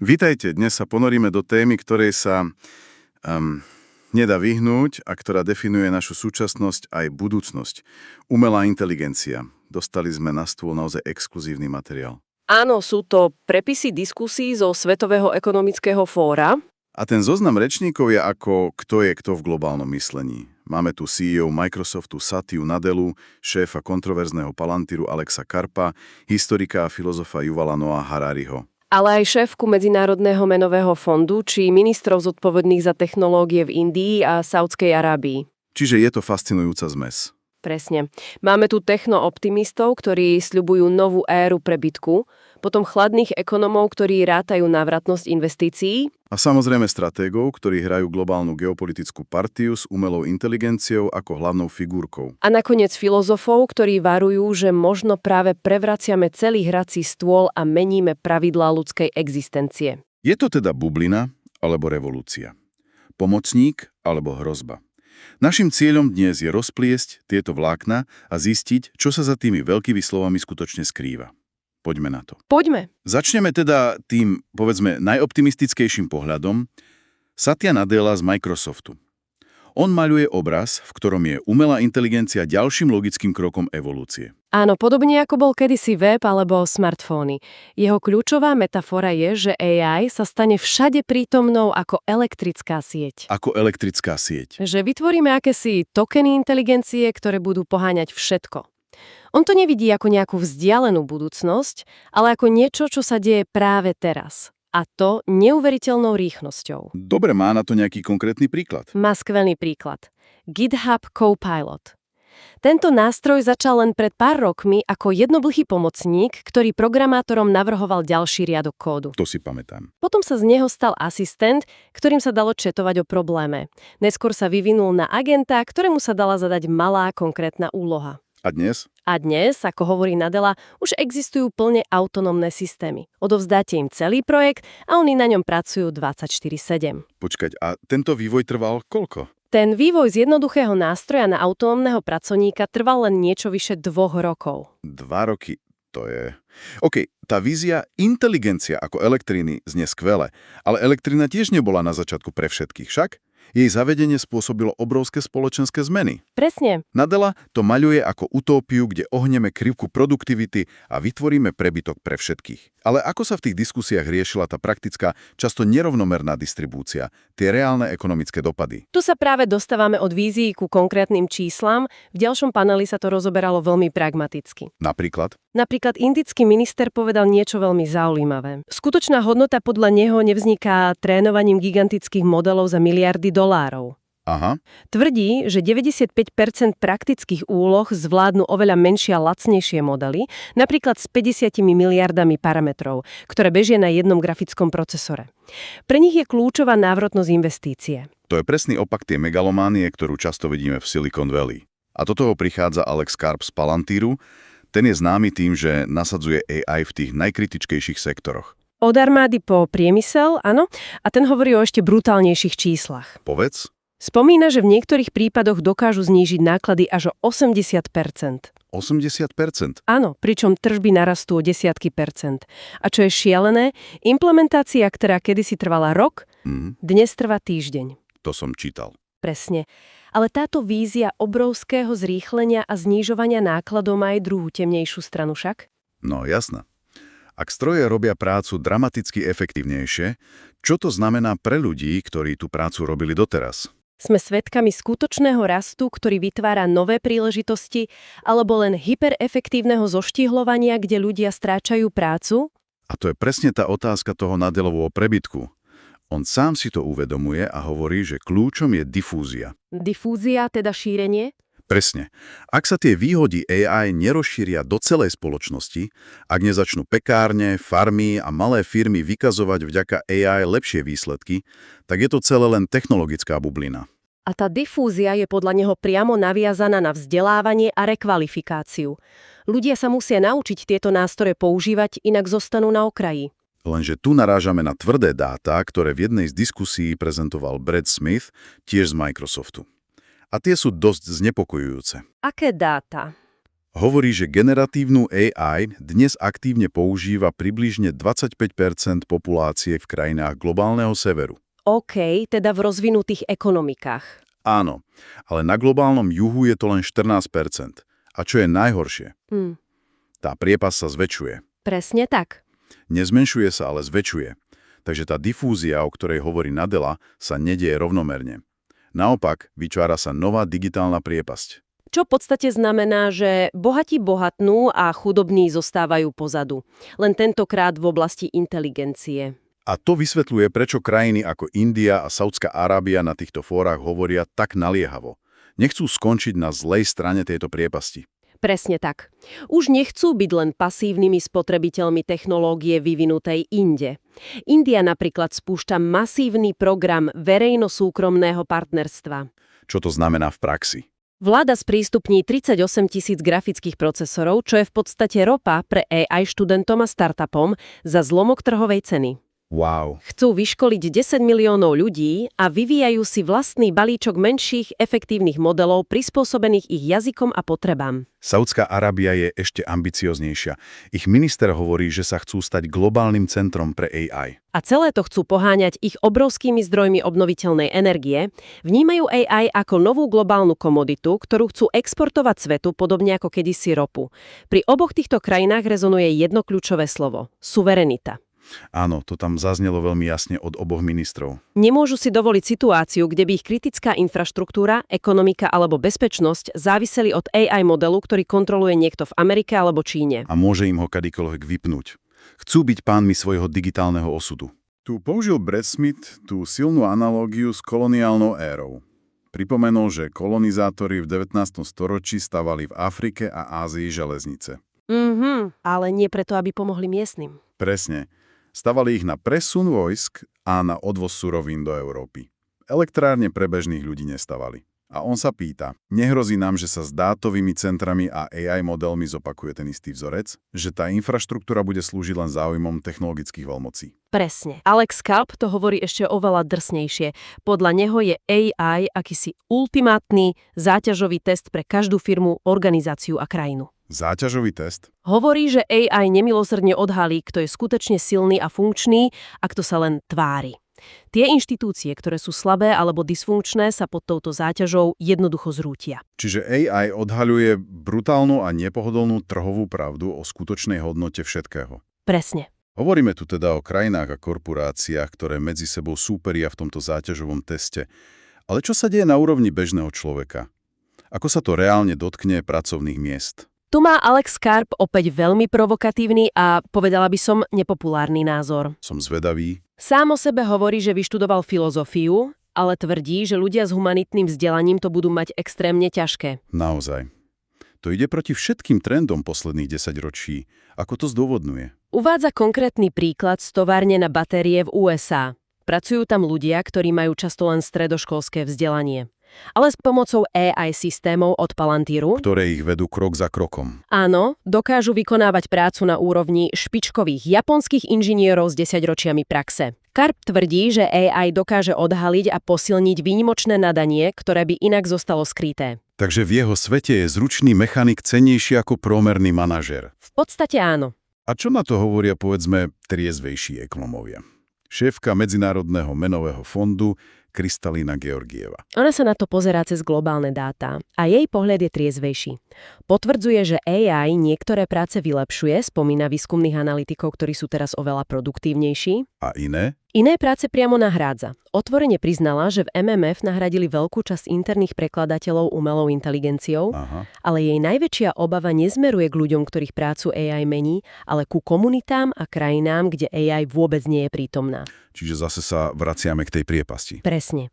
Vitajte, dnes sa ponoríme do témy, ktorej sa nedá vyhnúť a ktorá definuje našu súčasnosť aj budúcnosť. Umelá inteligencia. Dostali sme na stôl naozaj exkluzívny materiál. Áno, sú to prepisy diskusí zo Svetového ekonomického fóra. A ten zoznam rečníkov je ako kto je kto v globálnom myslení. Máme tu CEO Microsoftu Satyu Nadelu, šéfa kontroverzného Palantiru Alexa Karpa, historika a filozofa Yuvala Noah Harariho. Ale aj šéfku Medzinárodného menového fondu či ministrov zodpovedných za technológie v Indii a Saudskej Arábii. Čiže je to fascinujúca zmes. Presne. Máme tu technooptimistov, ktorí sľubujú novú éru prebytku, potom chladných ekonomov, ktorí rátajú návratnosť investícií. A samozrejme stratégov, ktorí hrajú globálnu geopolitickú partiu s umelou inteligenciou ako hlavnou figúrkou. A nakoniec filozofov, ktorí varujú, že možno práve prevraciame celý hrací stôl a meníme pravidlá ľudskej existencie. Je to teda bublina alebo revolúcia? Pomocník alebo hrozba? Naším cieľom dnes je rozpliesť tieto vlákna a zistiť, čo sa za tými veľkými slovami skutočne skrýva. Poďme na to. Poďme. Začneme teda tým, povedzme, najoptimistickejším pohľadom Satya Nadella z Microsoftu. On maľuje obraz, v ktorom je umelá inteligencia ďalším logickým krokom evolúcie. Áno, podobne ako bol kedysi web alebo smartfóny. Jeho kľúčová metafora je, že AI sa stane všade prítomnou ako elektrická sieť. Ako elektrická sieť. Že vytvoríme akési tokeny inteligencie, ktoré budú poháňať všetko. On to nevidí ako nejakú vzdialenú budúcnosť, ale ako niečo, čo sa deje práve teraz. A to neuveriteľnou rýchlosťou. Dobre, má na to nejaký konkrétny príklad? Má skvelý príklad. GitHub Copilot. Tento nástroj začal len pred pár rokmi ako jednoblhý pomocník, ktorý programátorom navrhoval ďalší riadok kódu. To si pamätám. Potom sa z neho stal asistent, ktorým sa dalo četovať o probléme. Neskôr sa vyvinul na agenta, ktorému sa dala zadať malá konkrétna úloha. A dnes? A dnes, ako hovorí Nadella, už existujú plne autonómne systémy. Odovzdáte im celý projekt a oni na ňom pracujú 24/7. Počkať, a tento vývoj trval koľko? Ten vývoj z jednoduchého nástroja na autonómneho pracovníka trval len niečo vyše 2 rokov. 2 roky, to je... OK, tá vízia inteligencia ako elektriny znie skvele, ale elektrina tiež nebola na začiatku pre všetkých, však? Jej zavedenie spôsobilo obrovské spoločenské zmeny. Presne. Nadella to maľuje ako utópiu, kde ohneme krivku produktivity a vytvoríme prebytok pre všetkých. Ale ako sa v tých diskusiách riešila tá praktická, často nerovnomerná distribúcia, tie reálne ekonomické dopady? Tu sa práve dostávame od vízií ku konkrétnym číslam. V ďalšom paneli sa to rozoberalo veľmi pragmaticky. Napríklad? Napríklad indický minister povedal niečo veľmi zaujímavé. Skutočná hodnota podľa neho nevzniká trénovaním gigantických modelov za miliardy dolárov. Aha. Tvrdí, že 95% praktických úloh zvládnu oveľa menšie a lacnejšie modely, napríklad s 50 miliardami parametrov, ktoré bežia na jednom grafickom procesore. Pre nich je kľúčová návratnosť investície. To je presný opak tie megalománie, ktorú často vidíme v Silicon Valley. A do toho prichádza Alex Karp z Palantiru. Ten je známy tým, že nasadzuje AI v tých najkritickejších sektoroch. Od armády po priemysel, áno, a ten hovorí o ešte brutálnejších číslach. Povedz? Spomína, že v niektorých prípadoch dokážu znížiť náklady až o 80%. 80%? Áno, pričom tržby narastú o desiatky percent. A čo je šialené, implementácia, ktorá kedysi trvala rok, dnes trvá týždeň. To som čítal. Presne. Ale táto vízia obrovského zrýchlenia a znižovania nákladov má aj druhú temnejšiu stranu však? No jasné. Ak stroje robia prácu dramaticky efektívnejšie, čo to znamená pre ľudí, ktorí tú prácu robili doteraz? Sme svedkami skutočného rastu, ktorý vytvára nové príležitosti, alebo len hyperefektívneho zoštihľovania, kde ľudia stráčajú prácu? A to je presne tá otázka toho Nadellovho prebytku. On sám si to uvedomuje a hovorí, že kľúčom je difúzia. Difúzia, teda šírenie? Presne. Ak sa tie výhody AI nerozšíria do celej spoločnosti, ak nezačnú pekárne, farmy a malé firmy vykazovať vďaka AI lepšie výsledky, tak je to celé len technologická bublina. A tá difúzia je podľa neho priamo naviazaná na vzdelávanie a rekvalifikáciu. Ľudia sa musia naučiť tieto nástroje používať, inak zostanú na okraji. Lenže tu narážame na tvrdé dáta, ktoré v jednej z diskusí prezentoval Brad Smith, tiež z Microsoftu. A tie sú dosť znepokojujúce. Aké dáta? Hovorí, že generatívnu AI dnes aktívne používa približne 25% populácie v krajinách globálneho severu. OK, teda v rozvinutých ekonomikách. Áno, ale na globálnom juhu je to len 14%. A čo je najhoršie? Tá priepas sa zväčšuje. Presne tak. Nezmenšuje sa, ale zväčšuje. Takže tá difúzia, o ktorej hovorí Nadella, sa nedieje rovnomerne. Naopak, vytvára sa nová digitálna priepasť. Čo v podstate znamená, že bohatí bohatnú a chudobní zostávajú pozadu. Len tentokrát v oblasti inteligencie. A to vysvetľuje, prečo krajiny ako India a Saudská Arábia na týchto fórach hovoria tak naliehavo. Nechcú skončiť na zlej strane tejto priepasti. Presne tak. Už nechcú byť len pasívnymi spotrebiteľmi technológie vyvinutej inde. India napríklad spúšťa masívny program verejno-súkromného partnerstva. Čo to znamená v praxi? Vláda sprístupní 38 000 grafických procesorov, čo je v podstate ropa pre AI študentom a startupom za zlomok trhovej ceny. Wow. Chcú vyškoliť 10 miliónov ľudí a vyvíjajú si vlastný balíčok menších, efektívnych modelov prispôsobených ich jazykom a potrebám. Saudská Arábia je ešte ambicioznejšia. Ich minister hovorí, že sa chcú stať globálnym centrom pre AI. A celé to chcú poháňať ich obrovskými zdrojmi obnoviteľnej energie, vnímajú AI ako novú globálnu komoditu, ktorú chcú exportovať svetu podobne ako kedysi ropu. Pri oboch týchto krajinách rezonuje jedno kľúčové slovo – suverenita. Áno, to tam zaznelo veľmi jasne od oboch ministrov. Nemôžu si dovoliť situáciu, kde by ich kritická infraštruktúra, ekonomika alebo bezpečnosť záviseli od AI modelu, ktorý kontroluje niekto v Amerike alebo Číne. A môže im ho kadykoľvek vypnúť. Chcú byť pánmi svojho digitálneho osudu. Tu použil Brad Smith tú silnú analógiu s koloniálnou érou. Pripomenul, že kolonizátori v 19. storočí stavali v Afrike a Ázii železnice. Ale nie preto, aby pomohli miestnym. Presne. Stavali ich na presun vojsk a na odvoz surovín do Európy. Elektrárne pre bežných ľudí nestavali. A on sa pýta, nehrozí nám, že sa s dátovými centrami a AI modelmi zopakuje ten istý vzorec? Že tá infraštruktúra bude slúžiť len záujmom technologických veľmocí? Presne. Alex Karp to hovorí ešte oveľa drsnejšie. Podľa neho je AI akýsi ultimátny záťažový test pre každú firmu, organizáciu a krajinu. Záťažový test? Hovorí, že AI nemilosrdne odhalí, kto je skutočne silný a funkčný a kto sa len tvári. Tie inštitúcie, ktoré sú slabé alebo dysfunkčné, sa pod touto záťažou jednoducho zrútia. Čiže AI odhaľuje brutálnu a nepohodlnú trhovú pravdu o skutočnej hodnote všetkého. Presne. Hovoríme tu teda o krajinách a korporáciách, ktoré medzi sebou súperia v tomto záťažovom teste. Ale čo sa deje na úrovni bežného človeka? Ako sa to reálne dotkne pracovných miest? Tu má Alex Karp opäť veľmi provokatívny a, povedala by som, nepopulárny názor. Som zvedavý. Sám o sebe hovorí, že vyštudoval filozofiu, ale tvrdí, že ľudia s humanitným vzdelaním to budú mať extrémne ťažké. Naozaj. To ide proti všetkým trendom posledných 10 ročí. Ako to zdôvodňuje? Uvádza konkrétny príklad z továrne na batérie v USA. Pracujú tam ľudia, ktorí majú často len stredoškolské vzdelanie. Ale s pomocou AI systémov od Palantíru, Ktoré ich vedú krok za krokom. áno, dokážu vykonávať prácu na úrovni špičkových japonských inžinierov s 10 ročiami praxe. Karp tvrdí, že AI dokáže odhaliť a posilniť výnimočné nadanie, ktoré by inak zostalo skryté. Takže v jeho svete je zručný mechanik cennejší ako prômerný manažér. V podstate áno. A čo na to hovoria, povedzme, triezvejší ekonómovia? Šéfka Medzinárodného menového fondu Kristalína Georgieva. Ona sa na to pozerá cez globálne dáta a jej pohľad je triezvejší. Potvrdzuje, že AI niektoré práce vylepšuje, spomína výskumných analytikov, ktorí sú teraz oveľa produktívnejší. A iné? Iné práce priamo nahrádza. Otvorene priznala, že v MMF nahradili veľkú časť interných prekladateľov umelou inteligenciou, ale jej najväčšia obava nezmeruje k ľuďom, ktorých prácu AI mení, ale ku komunitám a krajinám, kde AI vôbec nie je prítomná. Čiže zase sa vraciame k tej priepasti. Presne.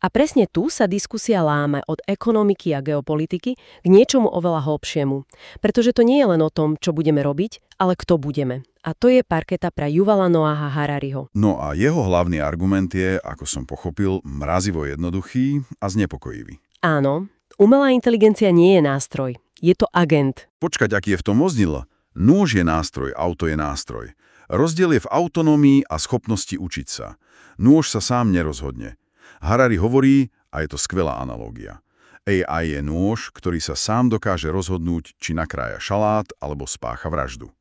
A presne tu sa diskusia láme od ekonomiky a geopolitiky k niečomu oveľa hlbšiemu. Pretože to nie je len o tom, čo budeme robiť, ale kto budeme. A to je parketa pre Yuvala Noaha Harariho. No a jeho hlavný argument je, ako som pochopil, mrazivo jednoduchý a znepokojivý. Áno, umelá inteligencia nie je nástroj. Je to agent. Počkať, aký je v tom rozdiel? Nôž je nástroj, auto je nástroj. Rozdiel je v autonómii a schopnosti učiť sa. Nôž sa sám nerozhodne. Harari hovorí, a je to skvelá analógia, AI je nôž, ktorý sa sám dokáže rozhodnúť, či nakrája šalát alebo spácha vraždu.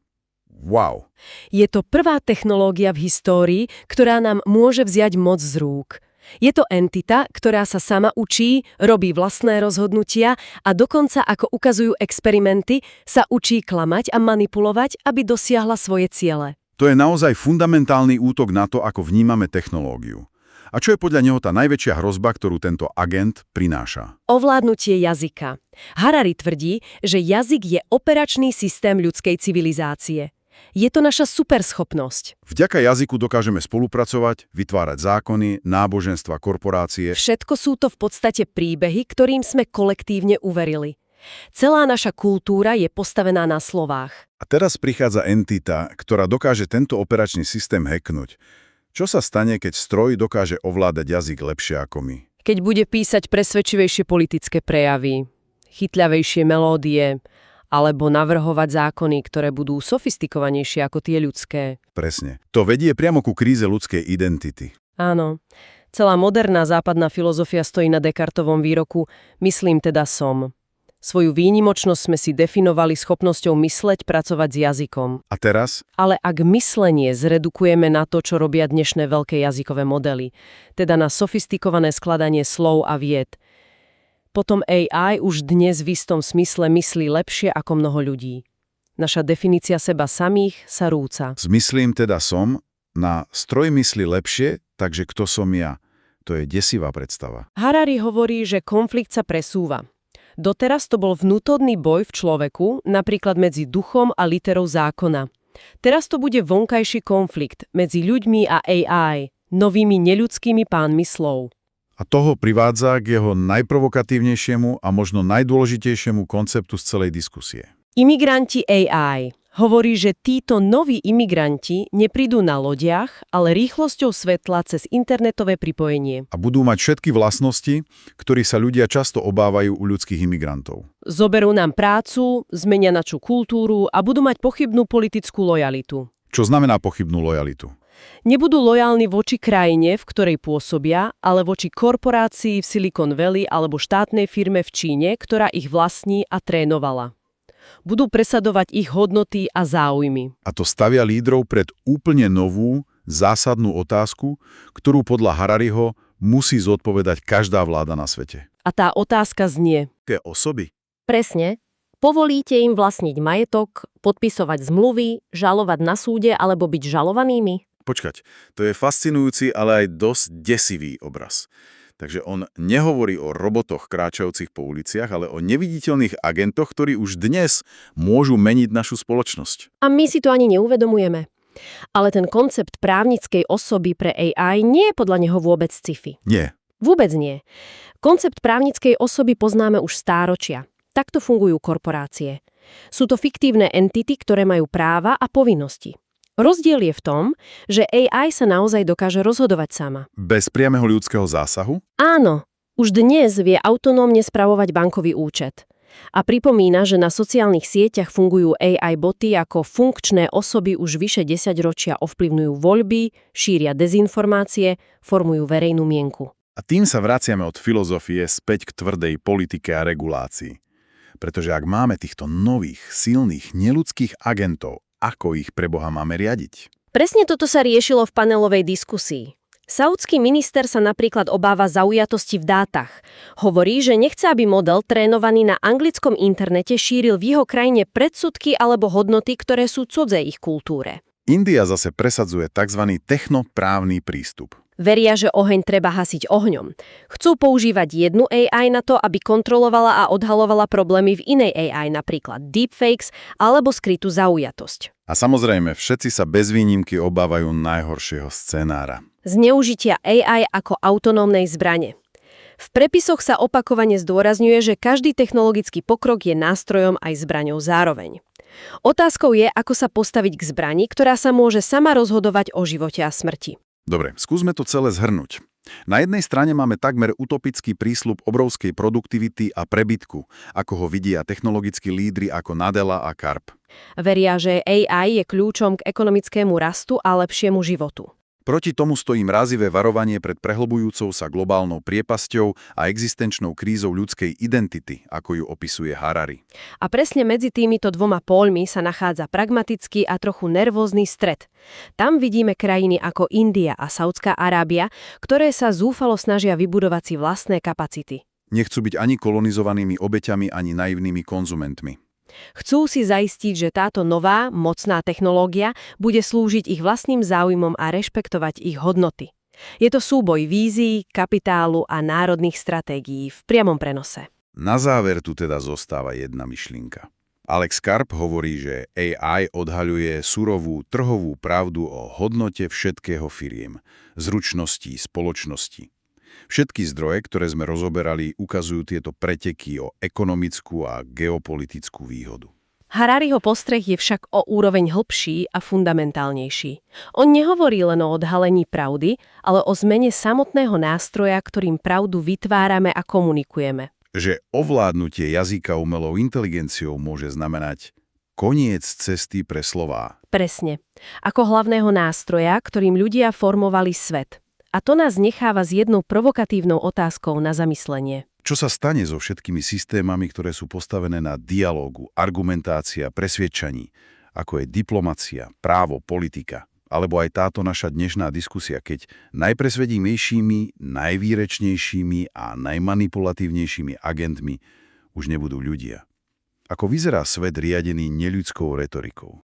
Wow! Je to prvá technológia v histórii, ktorá nám môže vziať moc z rúk. Je to entita, ktorá sa sama učí, robí vlastné rozhodnutia a dokonca, ako ukazujú experimenty, sa učí klamať a manipulovať, aby dosiahla svoje ciele. To je naozaj fundamentálny útok na to, ako vnímame technológiu. A čo je podľa neho tá najväčšia hrozba, ktorú tento agent prináša? Ovládnutie jazyka. Harari tvrdí, že jazyk je operačný systém ľudskej civilizácie. Je to naša superschopnosť. Vďaka jazyku dokážeme spolupracovať, vytvárať zákony, náboženstva, korporácie. Všetko sú to v podstate príbehy, ktorým sme kolektívne uverili. Celá naša kultúra je postavená na slovách. A teraz prichádza entita, ktorá dokáže tento operačný systém hacknúť. Čo sa stane, keď stroj dokáže ovládať jazyk lepšie ako my? Keď bude písať presvedčivejšie politické prejavy, chytľavejšie melódie, alebo navrhovať zákony, ktoré budú sofistikovanejšie ako tie ľudské. Presne. To vedie priamo ku kríze ľudskej identity. Áno. Celá moderná západná filozofia stojí na Descartovom výroku myslím teda som. Svoju výnimočnosť sme si definovali schopnosťou mysleť, pracovať s jazykom. A teraz? Ale ak myslenie zredukujeme na to, čo robia dnešné veľké jazykové modely, teda na sofistikované skladanie slov a vied, potom AI už dnes v istom smysle myslí lepšie ako mnoho ľudí. Naša definícia seba samých sa rúca. Zmyslím teda som, na stroj myslí lepšie, takže kto som ja? To je desivá predstava. Harari hovorí, že konflikt sa presúva. Doteraz to bol vnútorný boj v človeku, napríklad medzi duchom a literou zákona. Teraz to bude vonkajší konflikt medzi ľuďmi a AI, novými neľudskými pánmi slov. A toho privádza k jeho najprovokatívnejšiemu a možno najdôležitejšiemu konceptu z celej diskusie. Imigranti AI. Hovorí, že títo noví imigranti neprídu na lodiach, ale rýchlosťou svetla cez internetové pripojenie. A budú mať všetky vlastnosti, ktorých sa ľudia často obávajú u ľudských imigrantov. Zoberú nám prácu, zmenia našu kultúru a budú mať pochybnú politickú lojalitu. Čo znamená pochybnú lojalitu? Nebudú lojálni voči krajine, v ktorej pôsobia, ale voči korporácii v Silicon Valley alebo štátnej firme v Číne, ktorá ich vlastní a trénovala. Budú presadovať ich hodnoty a záujmy. A to stavia lídrov pred úplne novú, zásadnú otázku, ktorú podľa Harariho musí zodpovedať každá vláda na svete. A tá otázka znie: Aké osoby? Presne. Povolíte im vlastniť majetok, podpisovať zmluvy, žalovať na súde alebo byť žalovanými? Počkať, to je fascinujúci, ale aj dosť desivý obraz. Takže on nehovorí o robotoch kráčajúcich po uliciach, ale o neviditeľných agentoch, ktorí už dnes môžu meniť našu spoločnosť. A my si to ani neuvedomujeme. Ale ten koncept právnickej osoby pre AI nie je podľa neho vôbec sci-fi. Nie. Vôbec nie. Koncept právnickej osoby poznáme už stáročia. Takto fungujú korporácie. Sú to fiktívne entity, ktoré majú práva a povinnosti. Rozdiel je v tom, že AI sa naozaj dokáže rozhodovať sama. Bez priameho ľudského zásahu? Áno, už dnes vie autonómne spravovať bankový účet. A pripomína, že na sociálnych sieťach fungujú AI boty ako funkčné osoby už vyše 10 ročia ovplyvňujú voľby, šíria dezinformácie, formujú verejnú mienku. A tým sa vraciame od filozofie späť k tvrdej politike a regulácii. Pretože ak máme týchto nových, silných, neľudských agentov, ako ich pre Boha máme riadiť? Presne toto sa riešilo v panelovej diskusii. Saúdsky minister sa napríklad obáva zaujatosti v dátach. Hovorí, že nechce, aby model trénovaný na anglickom internete šíril v jeho krajine predsudky alebo hodnoty, ktoré sú cudzie ich kultúre. India zase presadzuje tzv. Technoprávny prístup. Veria, že oheň treba hasiť ohňom. Chcú používať jednu AI na to, aby kontrolovala a odhalovala problémy v inej AI, napríklad deepfakes alebo skrytú zaujatosť. A samozrejme, všetci sa bez výnimky obávajú najhoršieho scenára. Zneužitia AI ako autonómnej zbrane. V prepisoch sa opakovane zdôrazňuje, že každý technologický pokrok je nástrojom aj zbraňou zároveň. Otázkou je, ako sa postaviť k zbrani, ktorá sa môže sama rozhodovať o živote a smrti. Dobre, skúsme to celé zhrnúť. Na jednej strane máme takmer utopický prísľub obrovskej produktivity a prebytku, ako ho vidia technologickí lídri ako Nadella a Karp. Veria, že AI je kľúčom k ekonomickému rastu a lepšiemu životu. Proti tomu stojí mrazivé varovanie pred prehlbujúcou sa globálnou priepasťou a existenčnou krízou ľudskej identity, ako ju opisuje Harari. A presne medzi týmito dvoma póľmi sa nachádza pragmatický a trochu nervózny stred. Tam vidíme krajiny ako India a Saudská Arábia, ktoré sa zúfalo snažia vybudovať si vlastné kapacity. Nechcú byť ani kolonizovanými obeťami, ani naivnými konzumentmi. Chcú si zaistiť, že táto nová, mocná technológia bude slúžiť ich vlastným záujmom a rešpektovať ich hodnoty. Je to súboj vízií, kapitálu a národných stratégií v priamom prenose. Na záver tu teda zostáva jedna myšlienka. Alex Karp hovorí, že AI odhaľuje surovú trhovú pravdu o hodnote všetkého firiem, zručností, spoločnosti. Všetky zdroje, ktoré sme rozoberali, ukazujú tieto preteky o ekonomickú a geopolitickú výhodu. Harariho postreh je však o úroveň hlbší a fundamentálnejší. On nehovorí len o odhalení pravdy, ale o zmene samotného nástroja, ktorým pravdu vytvárame a komunikujeme. Že ovládnutie jazyka umelou inteligenciou môže znamenať koniec cesty pre slová. Presne. Ako hlavného nástroja, ktorým ľudia formovali svet. A to nás necháva s jednou provokatívnou otázkou na zamyslenie. Čo sa stane so všetkými systémami, ktoré sú postavené na dialógu, argumentácia, presviedčaní, ako je diplomacia, právo, politika, alebo aj táto naša dnešná diskusia, keď najpresvedivejšími, najvýrečnejšími a najmanipulatívnejšími agentmi už nebudú ľudia. Ako vyzerá svet riadený neľudskou retorikou?